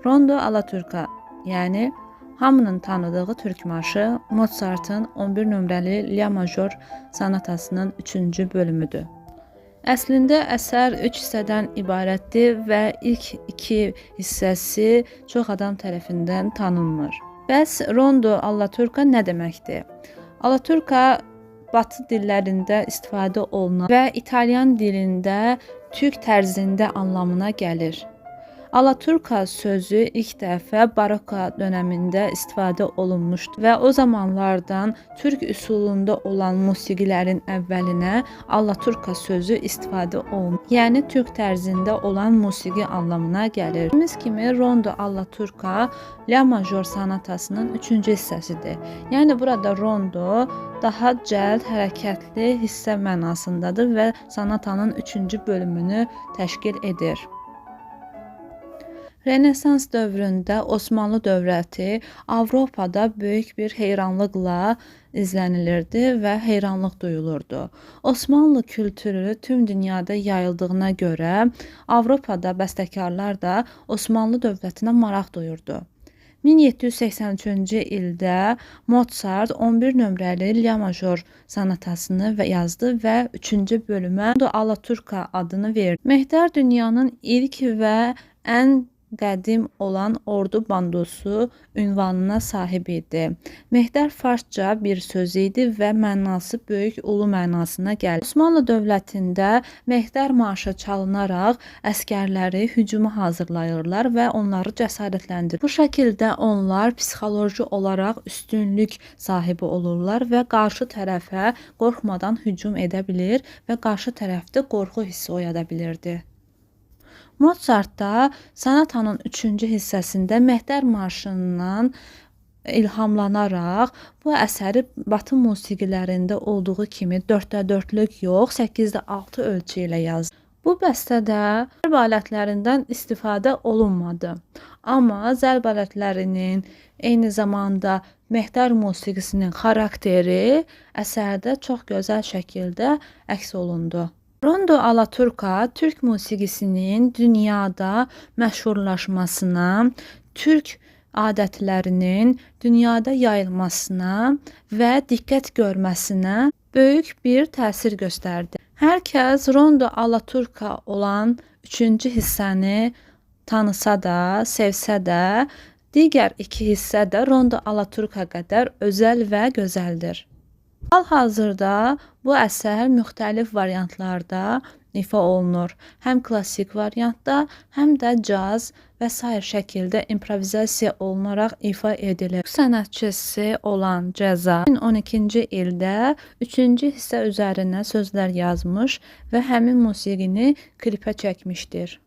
Rondo Alaturka, yəni hamının tanıdığı türk marşı Mozart'ın 11 nömrəli La major sonatasının 3-cü bölümüdür. Əslində əsər 3 hissədən ibarətdir və ilk 2 hissəsi çox adam tərəfindən tanınmır. Bəs Rondo Alaturka nə deməkdir? Alaturka Batı dillərində istifadə olunan və İtalyan dilində türk tərzində anlamına gəlir. Alaturka sözü ilk dəfə Barokko dövründə istifadə olunmuşdu və o zamanlardan türk üsulunda olan musiqilərin əvvəlinə Alaturka sözü istifadə olunur. Yəni türk tərzində olan musiqi anlamına gəlir. Dediyimiz kimi Rondo Alaturka La major sonatasının 3-cü hissəsidir. Yəni burada rondo daha cəld, hərəkətli hissə mənasındadır və sonatanın 3-cü bölümünü təşkil edir. Renesans dövründə Osmanlı dövləti Avropada böyük bir heyranlıqla izlənilirdi və heyranlıq duyulurdu. Osmanlı kültürü tüm dünyada yayıldığına görə Avropada bəstəkarlar da Osmanlı dövlətinə maraq duyurdu. 1783-cü ildə Mozart 11 nömrəli La major sonatasını yazdı və 3-cü bölümə Alaturka adını verdi. Mehdər dünyanın ilk və ən qədim olan ordu bandosu ünvanına sahib idi. Mehdər farsça bir söz idi və mənası böyük ulu mənasına gəlir. Osmanlı dövlətində Mehdər marşı çalınaraq əskərləri hücuma hazırlayırlar və onları cəsarətləndirir. Bu şəkildə onlar psixoloji olaraq üstünlük sahibi olurlar və qarşı tərəfə qorxmadan hücum edə bilir və qarşı tərəfdə qorxu hissi oyada bilirdi. Mozart da sonatanın 3-cü hissəsində Mehdər marşından ilhamlanaraq bu əsəri Batı musiqilərində olduğu kimi 4/4-lük yox, 8/6 ölçü ilə yazdı. Bu bəstədə zərb alətlərindən istifadə olunmadı. Amma zərb alətlərinin eyni zamanda Mehdər musiqisinin xarakteri əsərdə çox gözəl şəkildə əks olundu. Rondo Alaturka türk musiqisinin dünyada məşhurlaşmasına, türk adətlərinin dünyada yayılmasına və diqqət görməsinə böyük bir təsir göstərdi. Hər kəs Rondo Alaturka olan 3-cü hissəni tanısa da, sevsə də, digər 2 hissə də Rondo Alaturka qədər özəl və gözəldir. Hal-hazırda bu əsər müxtəlif variantlarda ifa olunur. Həm klassik variantda, həm də caz və sair şəkildə improvizasiya olunaraq ifa edilir. Sənətçisi olan Cəza 2012-ci ildə 3-cü hissə üzərinə sözlər yazmış və həmin musiqini klipə çəkmişdir.